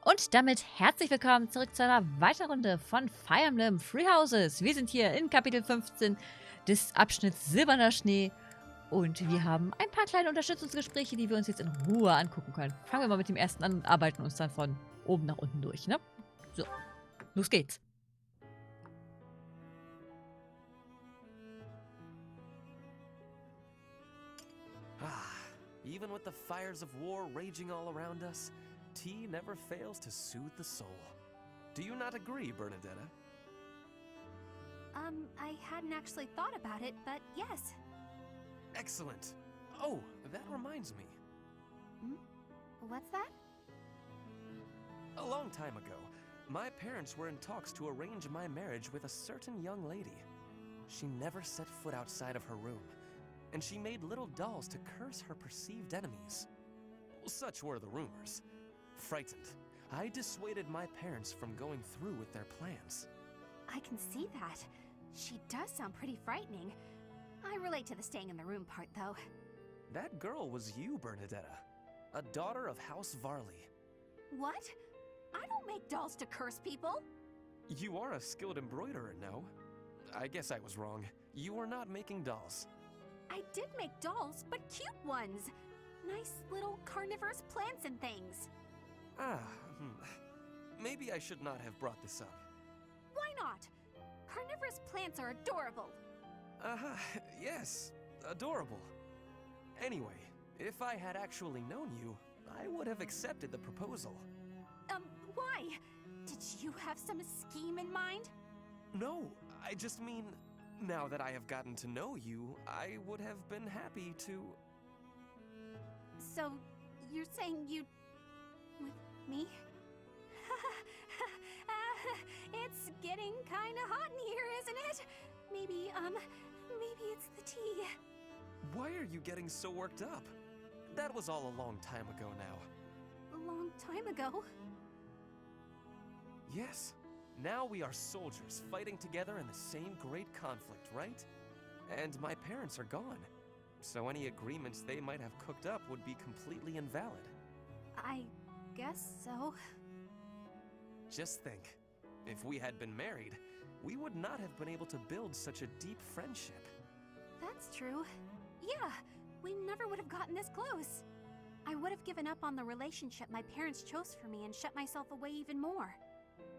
Und damit herzlich willkommen zurück zu einer weiteren Runde von Fire Emblem Three Houses. Wir sind hier in Kapitel 15 des Abschnitts Silberner Schnee und wir haben ein paar kleine Unterstützungsgespräche, die wir uns jetzt in Ruhe angucken können. Fangen wir mal mit dem ersten an und arbeiten uns dann von oben nach unten durch, ne? So, los geht's. Even with the fires of war raging all around us, tea never fails to soothe the soul. Do you not agree, Bernadetta? I hadn't actually thought about it, but yes. Excellent. Oh, that reminds me. What's that? A long time ago, my parents were in talks to arrange my marriage with a certain young lady. She never set foot outside of her room, and she made little dolls to curse her perceived enemies. Such were the rumors. Frightened, I dissuaded my parents from going through with their plans. I can see that. She does sound pretty frightening. I relate to the staying in the room part, though. That girl was you, Bernadetta, a daughter of House Varley. What? I don't make dolls to curse people. You are a skilled embroiderer, no? I guess I was wrong. You are not making dolls. I did make dolls, but cute ones. Nice little carnivorous plants and things. Maybe I should not have brought this up. Why not? Carnivorous plants are adorable. Yes, adorable. Anyway, if I had actually known you, I would have accepted the proposal. Why? Did you have some scheme in mind? No, I just mean, now that I have gotten to know you, I would have been happy to... So, you're saying you'd... with me? It's getting kinda hot in here, isn't it? Maybe it's the tea. Why are you getting so worked up? That was all a long time ago now. A long time ago? Yes. Now we are soldiers fighting together in the same great conflict, right? And my parents are gone. So any agreements they might have cooked up would be completely invalid. I guess so. Just think, if we had been married, we would not have been able to build such a deep friendship. That's true. Yeah, we never would have gotten this close. I would have given up on the relationship my parents chose for me and shut myself away even more.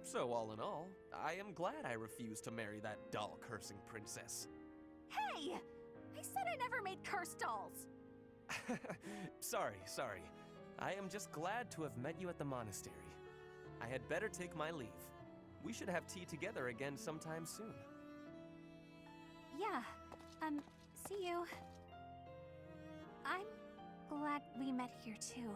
So all in all, I am glad I refused to marry that doll-cursing princess. Hey! I said I never made cursed dolls! Sorry. I am just glad to have met you at the monastery. I had better take my leave. We should have tea together again sometime soon. Yeah, see you. I'm glad we met here too.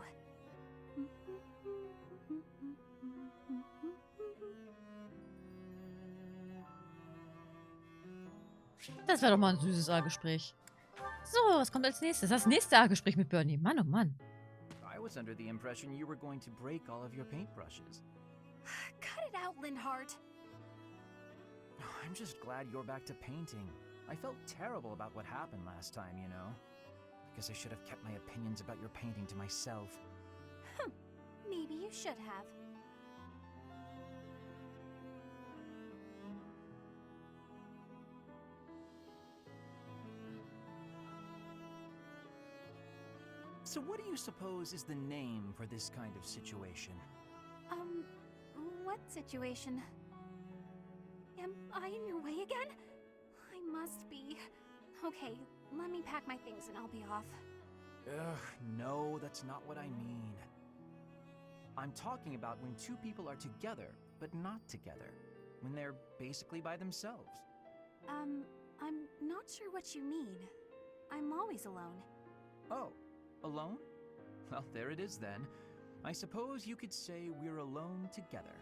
Das wäre doch mal ein süßes A-Gespräch. So, was kommt als nächstes? Das nächste A-Gespräch mit Bernie. Mann, oh Mann. I was under the impression you were going to break all of your paintbrushes. Cut it out, Linhart. I'm just glad you're back to painting. I felt terrible about what happened last time, you know. I guess I should have kept my opinions about your painting to myself. Maybe you should have. So what do you suppose is the name for this kind of situation? What situation? Am I in your way again? I must be. Okay, let me pack my things and I'll be off. Ugh, no, that's not what I mean. I'm talking about when two people are together, but not together. When they're basically by themselves. I'm not sure what you mean. I'm always alone. Oh, alone? Well, there it is then. I suppose you could say we're alone together.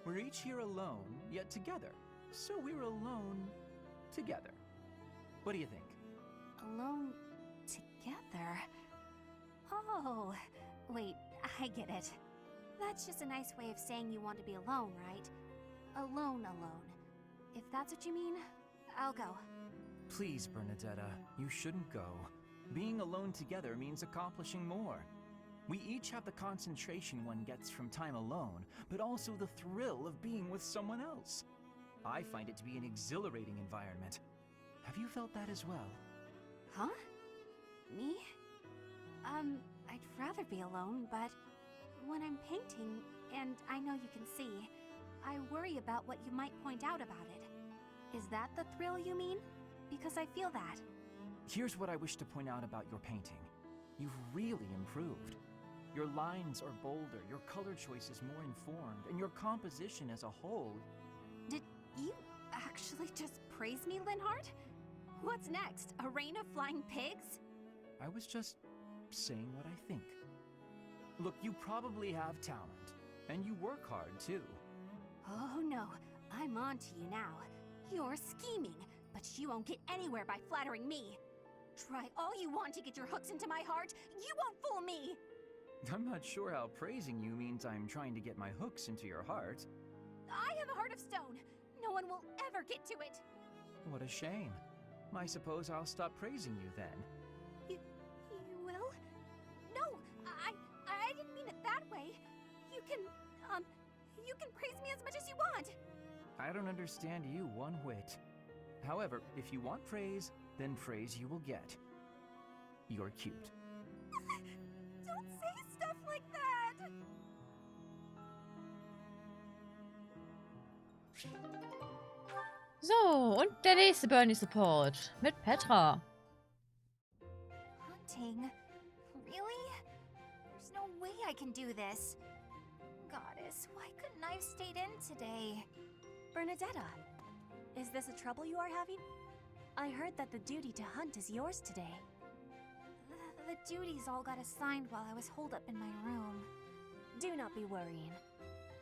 We're each here alone, yet together. So we're alone together. What do you think? Alone together? Oh, wait, I get it. That's just a nice way of saying you want to be alone, right? Alone. If that's what you mean, I'll go. Please, Bernadetta, you shouldn't go. Being alone together means accomplishing more. We each have the concentration one gets from time alone, but also the thrill of being with someone else. I find it to be an exhilarating environment. Have you felt that as well? Huh? Me? I'd rather be alone, but when I'm painting, and I know you can see, I worry about what you might point out about it. Is that the thrill you mean? Because I feel that. Here's what I wish to point out about your painting. You've really improved. Your lines are bolder, your color choice is more informed, and your composition as a whole... Did you actually just praise me, Linhardt? What's next? A rain of flying pigs? I was just saying what I think. Look, you probably have talent, and you work hard too. Oh no, I'm on to you now. You're scheming, but you won't get anywhere by flattering me. Try all you want to get your hooks into my heart, you won't fool me! I'm not sure how praising you means I'm trying to get my hooks into your heart. I have a heart of stone. No one will ever get to it. What a shame. I suppose I'll stop praising you then. You will? No, I didn't mean it that way. You can praise me as much as you want. I don't understand you one whit. However, if you want praise, then praise you will get. You're cute. Don't say stuff like that! So, und der nächste Bernie-Support mit Petra. Hunting? Really? There's no way I can do this. Goddess, why couldn't I have stayed in today? Bernadetta, is this a trouble you are having? I heard that the duty to hunt is yours today. The duties all got assigned while I was holed up in my room. Do not be worrying.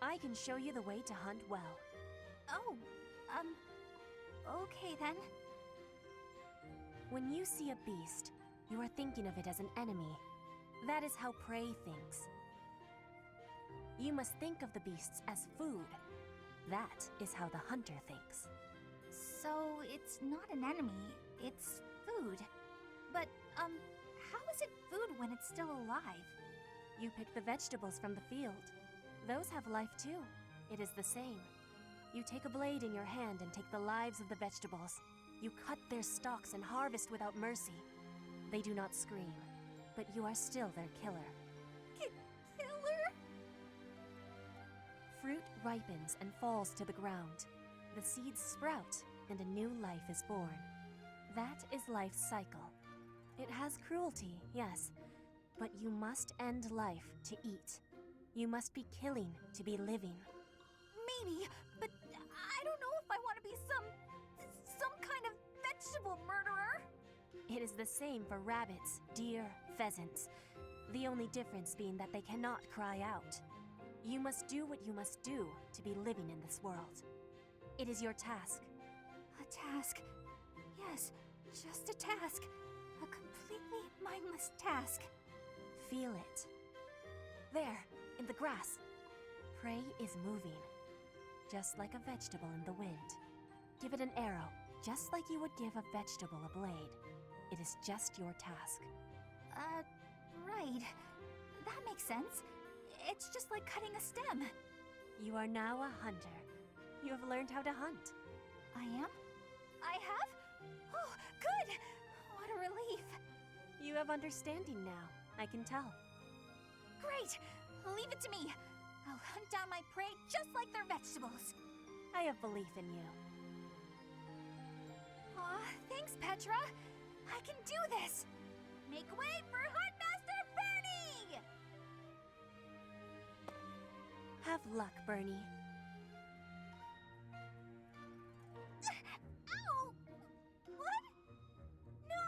I can show you the way to hunt well. Oh, okay then. When you see a beast, you are thinking of it as an enemy. That is how prey thinks. You must think of the beasts as food. That is how the hunter thinks. So it's not an enemy, it's food. But, how is it food when it's still alive? You pick the vegetables from the field. Those have life too. It is the same. You take a blade in your hand and take the lives of the vegetables. You cut their stalks and harvest without mercy. They do not scream, but you are still their killer. Killer? Fruit ripens and falls to the ground. The seeds sprout and a new life is born. That is life's cycle. It has cruelty, yes, but you must end life to eat. You must be killing to be living. Maybe, but I don't know if I want to be some kind of vegetable murderer. It is the same for rabbits, deer, pheasants. The only difference being that they cannot cry out. You must do what you must do to be living in this world. It is your task. A task? Yes, just a task. A completely mindless task. Feel it. There, in the grass. Prey is moving, just like a vegetable in the wind. Give it an arrow, just like you would give a vegetable a blade. It is just your task. Right. That makes sense. It's just like cutting a stem. You are now a hunter. You have learned how to hunt. I am? I have? Oh, good! What a relief. You have understanding now, I can tell. Great! Leave it to me. I'll hunt down my prey just like their vegetables. I have belief in you. Aw, thanks, Petra. I can do this. Make way for Huntmaster Bernie! Have luck, Bernie. Ow! What? No!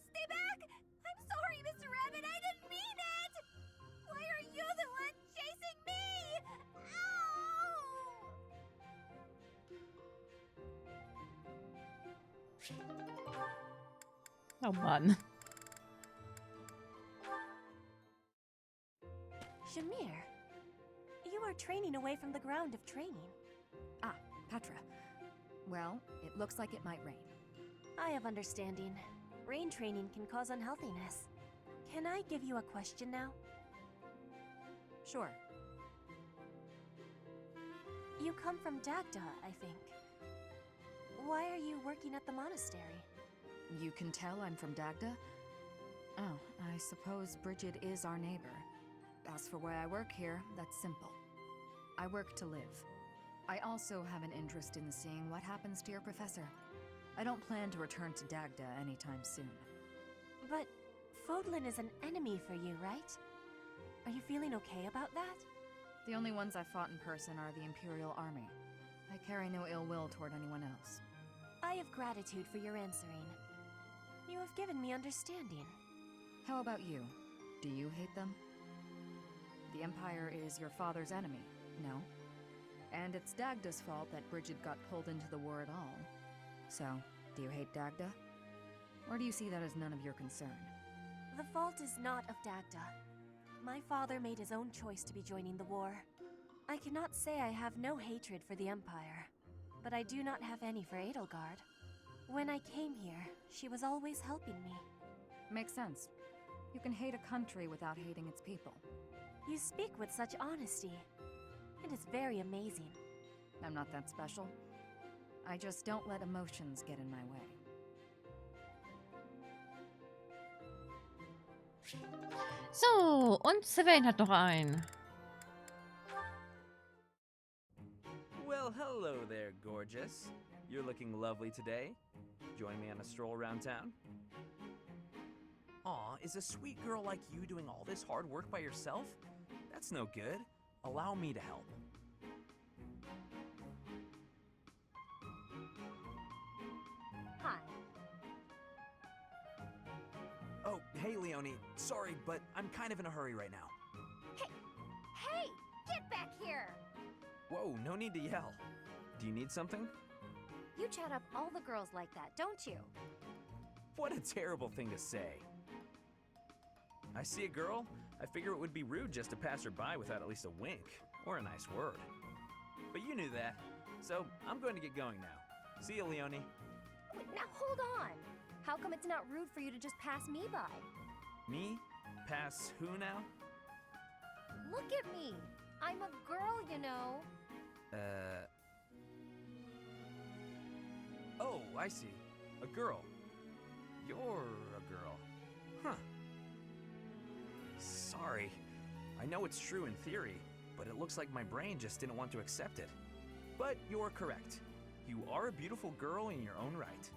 Stay back! I'm sorry, Mr. Rabbit, I didn't mean it! Why are you the one chasing me? Ow! Oh Mann. Shamir, you are training away from the ground of training. Ah, Petra. Well, it looks like it might rain. I have understanding. Rain training can cause unhealthiness. Can I give you a question now? Sure. You come from Dagda, I think. Why are you working at the monastery? You can tell I'm from Dagda? Oh, I suppose Bridget is our neighbor. As for why I work here, that's simple. I work to live. I also have an interest in seeing what happens to your professor. I don't plan to return to Dagda anytime soon. But Fodlan is an enemy for you, right? Are you feeling okay about that? The only ones I've fought in person are the Imperial Army. I carry no ill will toward anyone else. I have gratitude for your answering. You have given me understanding. How about you? Do you hate them? The Empire is your father's enemy, no? And it's Dagda's fault that Bridget got pulled into the war at all. So, do you hate Dagda? Or do you see that as none of your concern? The fault is not of Dagda. My father made his own choice to be joining the war. I cannot say I have no hatred for the Empire, but I do not have any for Edelgard. When I came here, she was always helping me. Makes sense. You can hate a country without hating its people. You speak with such honesty. It is very amazing. I'm not that special. I just don't let emotions get in my way. So, und Sylvain hat noch einen. Well, hello there, gorgeous. You're looking lovely today. Join me on a stroll around town? Aw, is a sweet girl like you doing all this hard work by yourself? That's no good. Allow me to help. Hi. Oh, hey, Leonie. Sorry, but I'm kind of in a hurry right now. Hey! Get back here! Whoa, no need to yell. Do you need something? You chat up all the girls like that, don't you? What a terrible thing to say. I see a girl. I figure it would be rude just to pass her by without at least a wink or a nice word. But you knew that, so I'm going to get going now. See you, Leonie. Wait, now hold on! How come it's not rude for you to just pass me by? Me? Pass who now? Look at me! I'm a girl, you know. Oh, I see. A girl. You're a girl. Huh. Sorry. I know it's true in theory, but it looks like my brain just didn't want to accept it. But you're correct. You are a beautiful girl in your own right.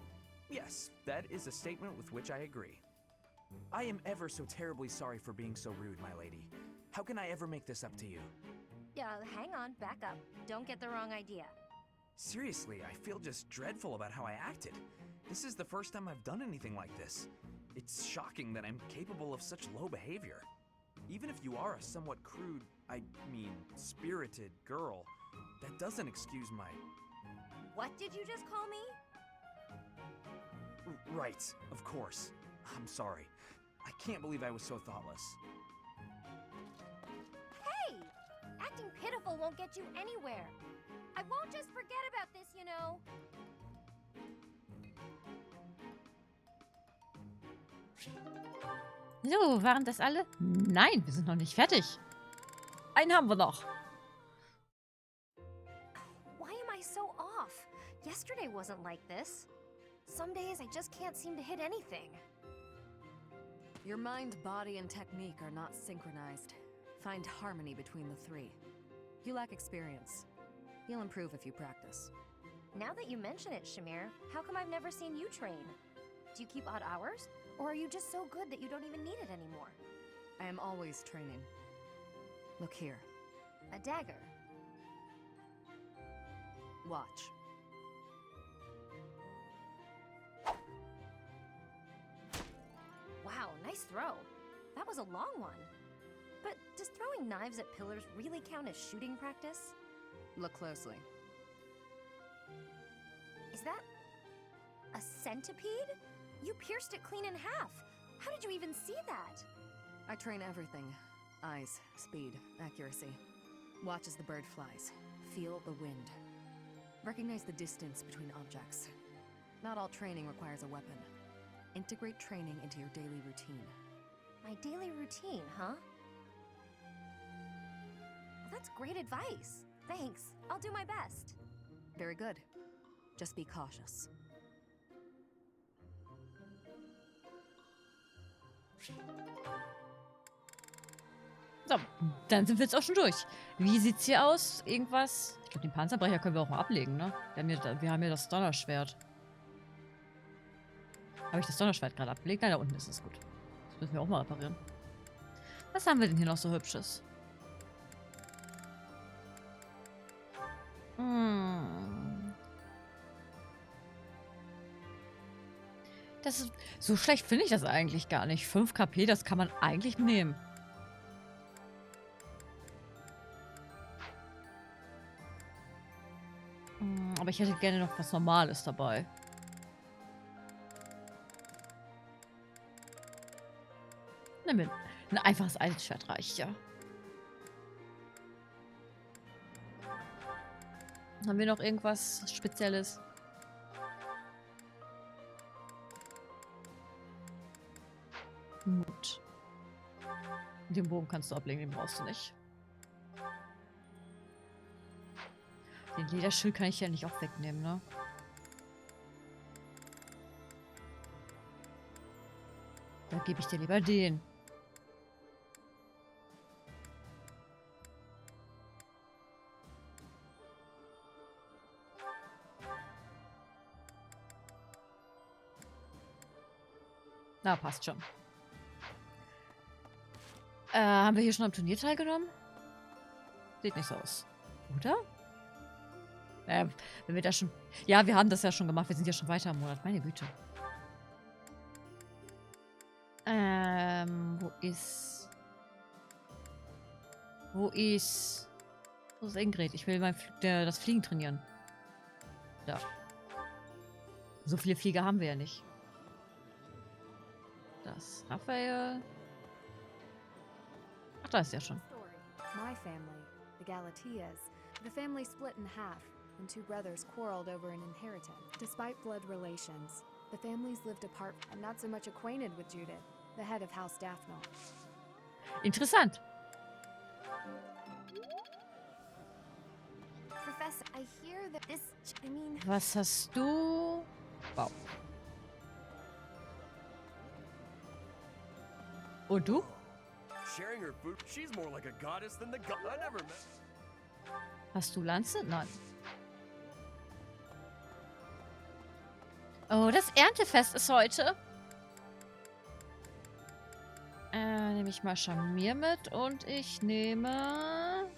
Yes, that is a statement with which I agree. I am ever so terribly sorry for being so rude, my lady. How can I ever make this up to you? Hang on, back up. Don't get the wrong idea. Seriously, I feel just dreadful about how I acted. This is the first time I've done anything like this. It's shocking that I'm capable of such low behavior. Even if you are a somewhat crude, spirited girl, that doesn't excuse my... What did you just call me? Right, of course. I'm sorry. I can't believe I was so thoughtless. Hey! Acting pitiful won't get you anywhere. I won't just forget about this, you know. So, waren das alle? Nein, wir sind noch nicht fertig. Einen haben wir noch. Why am I so off? Yesterday wasn't like this. Some days I just can't seem to hit anything. Your mind, body, and technique are not synchronized. Find harmony between the three. You lack experience. You'll improve if you practice. Now that you mention it, Shamir, how come I've never seen you train? Do you keep odd hours? Or are you just so good that you don't even need it anymore? I am always training. Look here. A dagger. Watch. Wow, nice throw. That was a long one. But does throwing knives at pillars really count as shooting practice? Look closely. Is that a centipede? You pierced it clean in half. How did you even see that? I train everything. Eyes, speed, accuracy. Watch as the bird flies. Feel the wind. Recognize the distance between objects. Not all training requires a weapon. Integrate training into your daily routine. My daily routine, huh? That's great advice. Thanks. I'll do my best. Very good. Just be cautious. So, dann sind wir jetzt auch schon durch. Wie sieht's hier aus? Irgendwas? Ich glaube, den Panzerbrecher können wir auch mal ablegen, ne? Wir haben ja das Donnerschwert. Habe ich das Donnerschwert gerade abgelegt? Nein, da unten ist es gut. Das müssen wir auch mal reparieren. Was haben wir denn hier noch so Hübsches? Das ist, so schlecht finde ich das eigentlich gar nicht. 5 KP, das kann man eigentlich nehmen. Aber ich hätte gerne noch was Normales dabei. Ein einfaches Eisenschwert reicht ja. Haben wir noch irgendwas Spezielles? Gut. Den Bogen kannst du ablegen, den brauchst du nicht. Den Lederschild kann ich ja nicht auch wegnehmen, ne? Da gebe ich dir lieber den. Na, passt schon. Haben wir hier schon am Turnier teilgenommen? Sieht nicht so aus. Oder? Wenn wir das schon... Ja, wir haben das ja schon gemacht. Wir sind ja schon weiter im Monat. Meine Güte. Wo ist... Wo ist Ingrid? Ich will das Fliegen trainieren. Da. So viele Flieger haben wir ja nicht. Das Raphael. Ach, da ist ja schon. My family, the Galateas, the family split in half, and 2 brothers quarreled over an inheritance. Despite blood relations, the families lived apart and not so much acquainted with Judith, the head of Haus Daphnel. Interessant. Professor, I hear that this... I mean... Was hast du? Wow. Und du? Sharing her food, she's more like a goddess than the god I never met. Hast du Lanze? Nein. Oh, das Erntefest ist heute. Nehme ich mal Scharnier mit und ich nehme...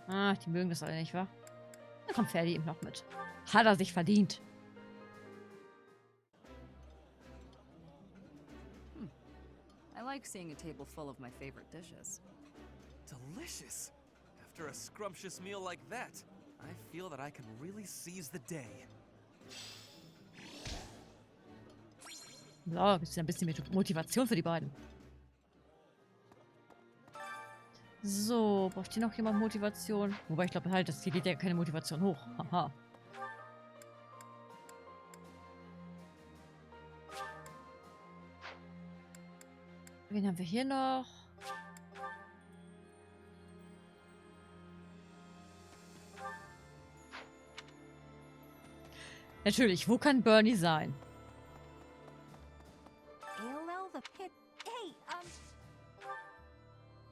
Ach, die mögen das alle nicht, wa? Da kommt Ferdi eben noch mit. Hat er sich verdient. I like seeing a table full of my favorite dishes. Delicious. After a scrumptious meal like that, I feel that I can really seize the day. So, ein bisschen Motivation für die beiden. So, braucht hier noch jemand Motivation? Wobei ich glaube halt, hier geht ja keine Motivation hoch. Haha. Wen haben wir hier noch? Natürlich, wo kann Bernie sein?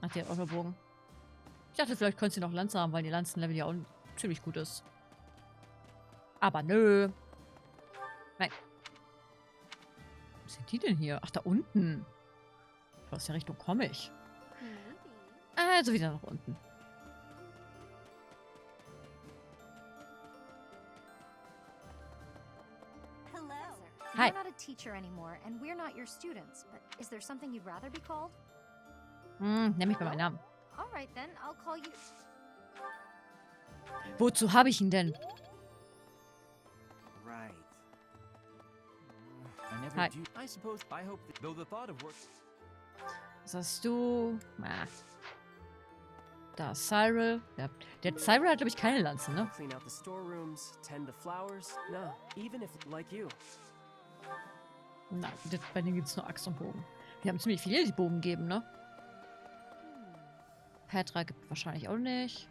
Ach, die hat auch noch Bogen. Ich dachte, vielleicht könnte sie noch Lanze haben, weil die Lanzenlevel ja auch ziemlich gut ist. Aber nö. Nein. Wo sind die denn hier? Ach, da unten. Aus der Richtung komme ich. Also wieder nach unten. Hi. You're not a teacher anymore, and we're not your students. But is there something you'd rather be called? Nenn mich bei meinem Namen. All right then, I'll call you. Wozu habe ich ihn denn? Right. I never Hi. do. I suppose I hope that though the thought of work. Was hast du? Ah. Da ist Cyril. Ja, der Cyril hat, glaube ich, keine Lanze, ne? Clean out the storerooms, tend the flowers. No, even if like you. Nein, bei denen gibt es nur Axt und Bogen. Wir haben ziemlich viele, die Bogen geben, ne? Petra gibt wahrscheinlich auch nicht.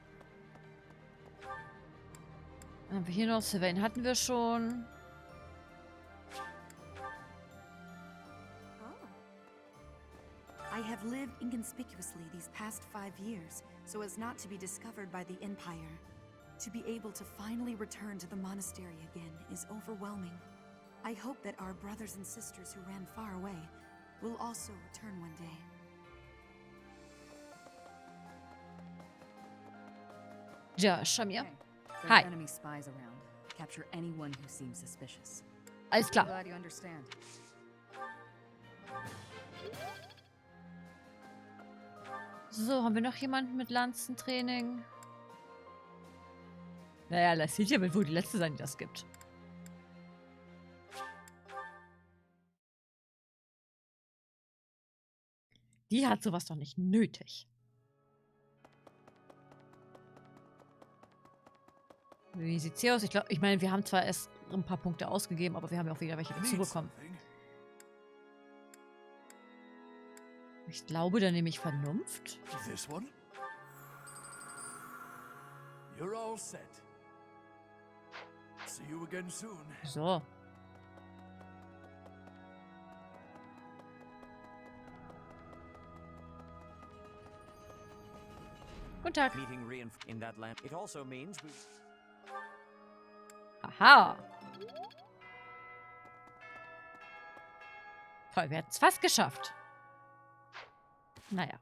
Dann haben wir hier noch Sylvain hatten wir schon. I have lived inconspicuously these past 5 years, so as not to be discovered by the Empire. To be able to finally return to the monastery again is overwhelming. I hope that our brothers and sisters who ran far away will also return one day. Ja, Shamir. Hey, there Hi. are enemy spies around. Capture anyone who seems suspicious. Alles klar. Glad you understand. So, haben wir noch jemanden mit Lanzentraining? Naja, Lady Judith wird wohl die letzte sein, die das gibt. Die hat sowas doch nicht nötig. Wie sieht's hier aus? Ich meine, wir haben zwar erst ein paar Punkte ausgegeben, aber wir haben ja auch wieder welche dazu bekommen. Ich glaube, da nehme ich Vernunft. This one? You're all set. See you again soon. So. Guten Tag. Meeting in that land. It also means we... Aha. Toll, wir hätten es fast geschafft. Naja.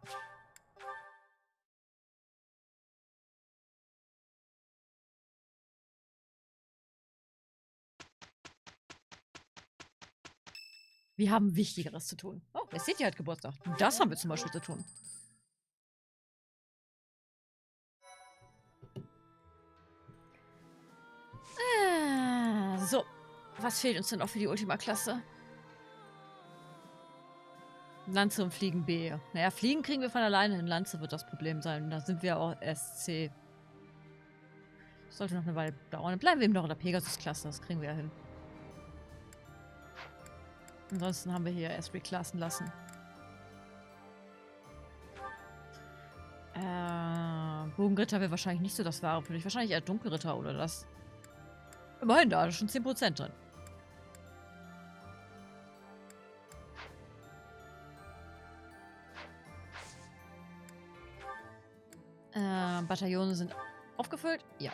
Wir haben Wichtigeres zu tun. Oh, der City hat Geburtstag. Das haben wir zum Beispiel zu tun. So. Was fehlt uns denn auch für die Ultima-Klasse? Lanze und Fliegen B. Naja, Fliegen kriegen wir von alleine hin. Lanze wird das Problem sein. Da sind wir auch SC. Das sollte noch eine Weile dauern. Dann bleiben wir eben noch in der Pegasus-Klasse. Das kriegen wir ja hin. Ansonsten haben wir hier erst reclassen lassen. Bogenritter wäre wahrscheinlich nicht so das Wahre für dich. Wahrscheinlich eher Dunkelritter oder das. Immerhin, da ist schon 10% drin. Bataillone sind aufgefüllt? Ja.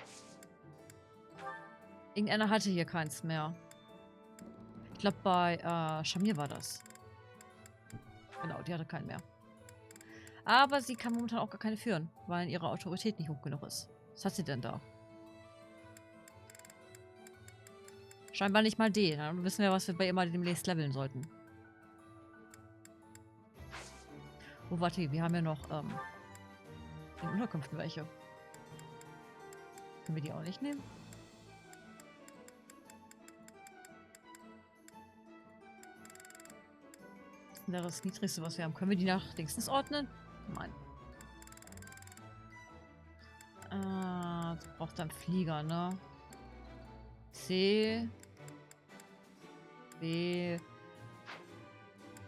Irgendeiner hatte hier keins mehr. Ich glaube, bei Shamir war das. Genau, die hatte keinen mehr. Aber sie kann momentan auch gar keine führen, weil ihre Autorität nicht hoch genug ist. Was hat sie denn da? Scheinbar nicht mal D. Dann wissen wir, was wir bei ihr mal demnächst leveln sollten. Oh, warte, wir haben ja noch in Unterkünften welche. Können wir die auch nicht nehmen? Was ist denn das Niedrigste, was wir haben? Können wir die nach Dingsens ordnen? Nein. Das braucht dann Flieger, ne? C. B.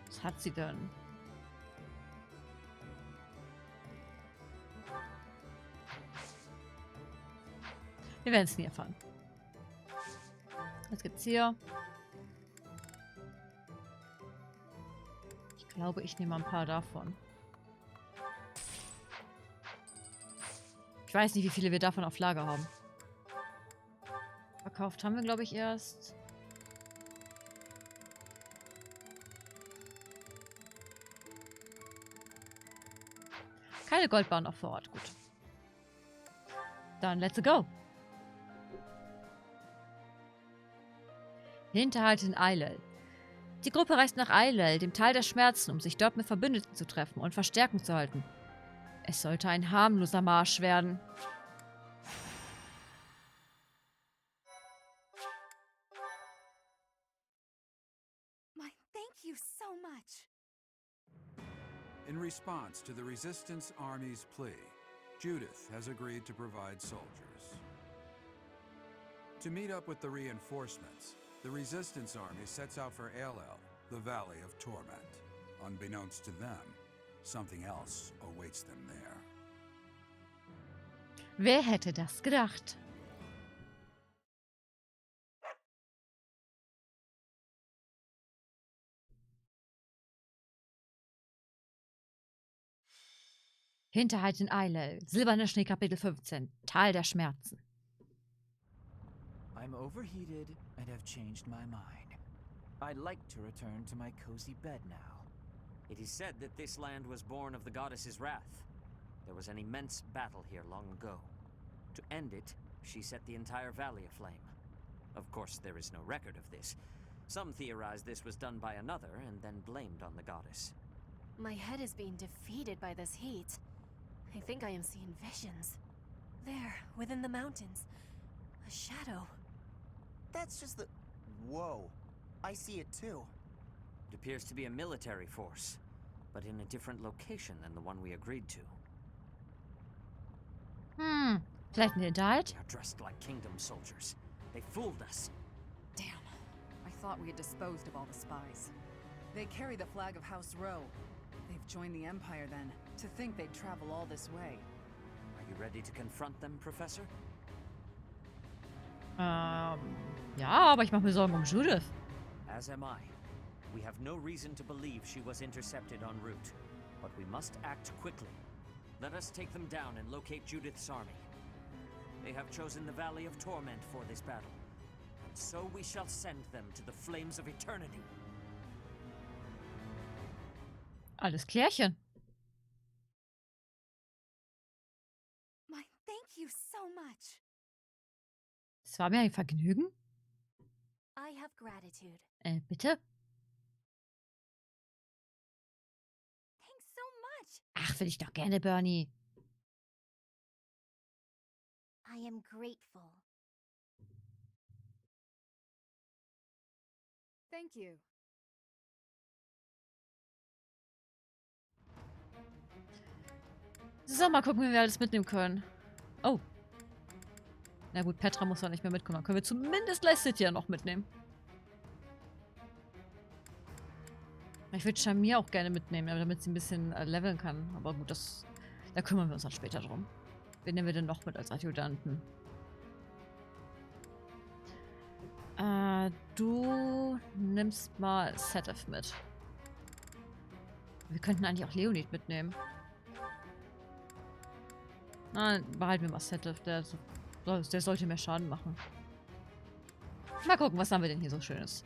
Was hat sie denn? Wir werden es nie erfahren. Was gibt's hier? Ich glaube, ich nehme ein paar davon. Ich weiß nicht, wie viele wir davon auf Lager haben. Verkauft haben wir, glaube ich, erst. Keine Goldbahn noch vor Ort. Gut. Dann let's go. Hinterhalt in Eilel. Die Gruppe reist nach Eilel, dem Tal der Schmerzen, um sich dort mit Verbündeten zu treffen und Verstärkung zu halten. Es sollte ein harmloser Marsch werden. Thank you so much. In response to the Resistance Army's plea, Judith has agreed to provide soldiers. To meet up with the reinforcements, the Resistance Army sets out for Ailel, the Valley of Torment. Unbeknownst to them, something else awaits them there. Wer hätte das gedacht? Hinterhalt in Eile. Silberner Schnee, Kapitel 15. Tal der Schmerzen. I'm overheated and have changed my mind. I'd like to return to my cozy bed now. It is said that this land was born of the goddess's wrath. There was an immense battle here long ago. To end it, she set the entire valley aflame. Of course, there is no record of this. Some theorize this was done by another and then blamed on the goddess. My head is being defeated by this heat. I think I am seeing visions. There, within the mountains. A shadow. That's just the... Whoa. I see it too. It appears to be a military force, but in a different location than the one we agreed to. Vielleicht ein Hinterhalt? They are dressed like kingdom soldiers. They fooled us. Damn. I thought we had disposed of all the spies. They carry the flag of House Rowe. They've joined the Empire then. To think they'd travel all this way. Are you ready to confront them, Professor? Ja, aber ich mache mir Sorgen um Judith. As am I. We have no reason to believe she was intercepted en route, but we must act quickly. Let us take them down and locate Judith's army. They have chosen the Valley of Torment for this battle, and so we shall send them to the flames of eternity. Alles klärchen. My thank you so much. Es war mir ein Vergnügen. I have gratitude. Bitte? Thanks so much. Ach, will ich doch gerne, Bernie. I am grateful. Thank you. So, mal gucken, wie wir alles mitnehmen können. Oh. Na gut, Petra muss ja nicht mehr mitkommen. Dann können wir zumindest gleich City ja noch mitnehmen. Ich würde Shamir auch gerne mitnehmen, damit sie ein bisschen leveln kann. Aber gut, da kümmern wir uns dann später drum. Wen nehmen wir denn noch mit als Adjutanten? Du nimmst mal Setef mit. Wir könnten eigentlich auch Leonid mitnehmen. Nein, behalten wir mal Setef. Der sollte mehr Schaden machen. Mal gucken, was haben wir denn hier so Schönes?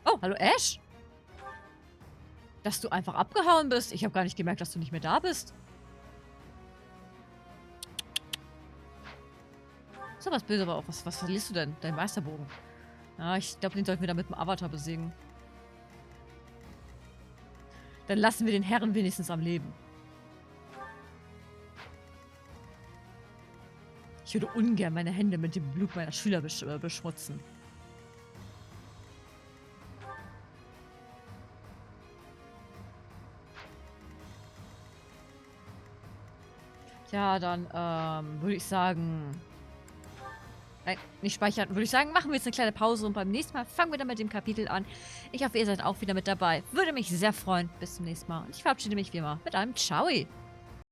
Oh, hallo Ash? Dass du einfach abgehauen bist. Ich habe gar nicht gemerkt, dass du nicht mehr da bist. So was böse, aber auch. Was verlierst du denn? Dein Meisterbogen. Ja, ich glaube, den sollten wir da mit dem Avatar besiegen. Dann lassen wir den Herren wenigstens am Leben. Ich würde ungern meine Hände mit dem Blut meiner Schüler beschmutzen. Ja, dann würde ich sagen... Nein, nicht speichern. Würde ich sagen, machen wir jetzt eine kleine Pause und beim nächsten Mal fangen wir dann mit dem Kapitel an. Ich hoffe, ihr seid auch wieder mit dabei. Würde mich sehr freuen. Bis zum nächsten Mal. Und ich verabschiede mich wie immer mit einem Ciao.